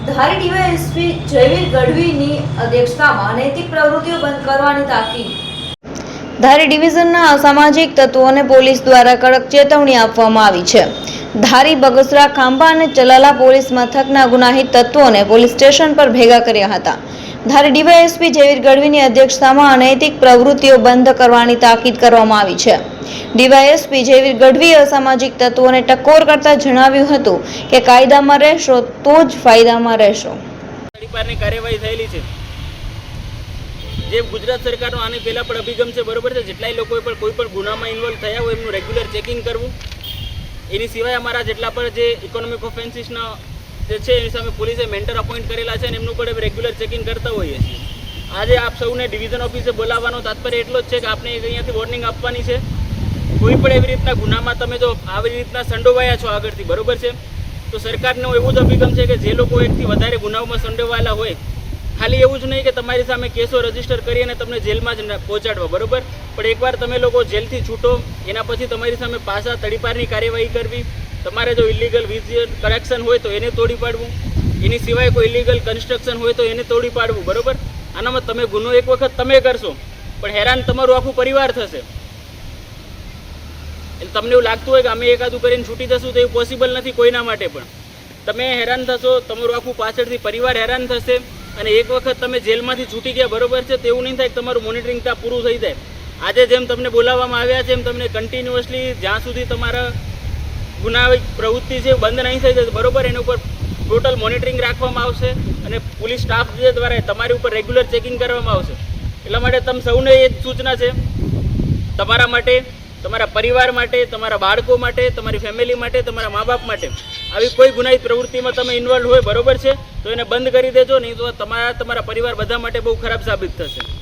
ધારી DYSP Jayveer ગઢવીની અધ્યક્ષતામાં અનૈતિક પ્રવૃત્તિઓ બંધ કરવાની તાકીદ। ધારી ડિવિઝનના અસામાજિક તત્વોને પોલીસ દ્વારા કડક ચેતવણી આપવામાં આવી છે। ધારી, બગસરા, ખાંભા અને ચલાલા પોલીસ મથકના ગુનાહિત તત્વોને પોલીસ સ્ટેશન પર ભેગા કર્યા હતા। ધારી ડીવાયએસપી જયવીર ગઢવીની અધ્યક્ષતામાં અનૈતિક પ્રવૃત્તિઓ બંધ કરવાની તાકીદ કરવામાં આવી છે। ડીવાયએસપી જયવીર ગઢવીએ અસામાજિક તત્વોને ટકોર કરતા જણાવ્યું હતું કે કાયદામાં રહેશો તો જ ફાયદામાં રહેશો। તડીપારની કાર્યવાહી થયેલી છે। જે ગુજરાત સરકારનો આની પહેલા પણ અભિગમ છે, બરોબર છે। જેટલાય લોકોએ પણ કોઈ પણ ગુનામાં ઇન્વોલ્વ થયા હોય એમનું રેગ્યુલર ચેકિંગ કરવું। એની સિવાય અમારા જેટલા પણ જે ઇકોનોમિક ઓફેન્સીસના જે છે એની સામે પોલીસે મેન્ટર અપોઇન્ટ કરેલા છે અને એમનું પણ રેગ્યુલર ચેકિંગ કરતા હોઈએ છીએ। આજે આપ સૌને ડિવિઝન ઓફિસે બોલાવવાનો તાત્પર્ય એટલો જ છે કે આપણે અહીંયાથી વોર્નિંગ આપવાની છે। કોઈ પણ એવી રીતના ગુનામાં તમે જો આવી રીતના સંડોવાયા છો આગળથી, બરોબર છે, તો સરકારનો એવું જ અભિગમ છે કે જે લોકો એકથી વધારે ગુનાઓમાં સંડોવાયેલા હોય, ખાલી એવું જ નહીં કે તમારી સામે કેસો રજીસ્ટર કરી અને તમને જેલમાં જ પહોંચાડવા, બરોબર, પણ એકવાર તમે લોકો જેલથી છૂટો એના પછી તમારી સામે પાછા તડીપારની કાર્યવાહી કરવી। તમારે જો ઇલીગલ વિઝ્યુઅલ કરેક્શન હોય તો એને તોડી પાડવું, એની સિવાય કોઈ ઇલીગલ કન્સ્ટ્રક્શન હોય તો એને તોડી પાડવું, બરોબર। આનામાં તમે ગુનો એક વખત તમે કરશો પણ હેરાન તમારું આખું પરિવાર થશે। એટલે તમને એવું લાગતું હોય કે અમે એકાદું કરીને છૂટી જશું તો એવું પોસિબલ નથી કોઈના માટે પણ। તમે હેરાન થશો, તમારું આખું પાછળથી પરિવાર હેરાન થશે અને એક વખત તમે જેલમાંથી છૂટી ગયા, બરોબર છે, તો એવું નહીં થાય કે તમારું મોનિટરિંગ ત્યાં પૂરું થઈ જાય। આજે જેમ તમને બોલાવવામાં આવ્યા છે એમ તમને કન્ટિન્યુઅસલી જ્યાં સુધી તમારા ગુનાહિત પ્રવૃત્તિ છે બંધ નહીં થઈ જાય, બરોબર, એના ઉપર ટોટલ મોનિટરિંગ રાખવામાં આવશે અને પોલીસ સ્ટાફ જે દ્વારા તમારી ઉપર રેગ્યુલર ચેકિંગ કરવામાં આવશે। એટલા માટે તમે સૌને એ જ સૂચના છે, તમારા માટે, તમારા પરિવાર માટે, તમારા બાળકો માટે, તમારી ફેમિલી માટે, તમારા મા બાપ માટે આવી કોઈ ગુનાહિત પ્રવૃત્તિમાં તમે ઇન્વોલ્વ હોય, બરોબર છે, તો એને બંધ કરી દેજો, નહીં તો તમારા પરિવાર બધા માટે બહુ ખરાબ સાબિત થશે।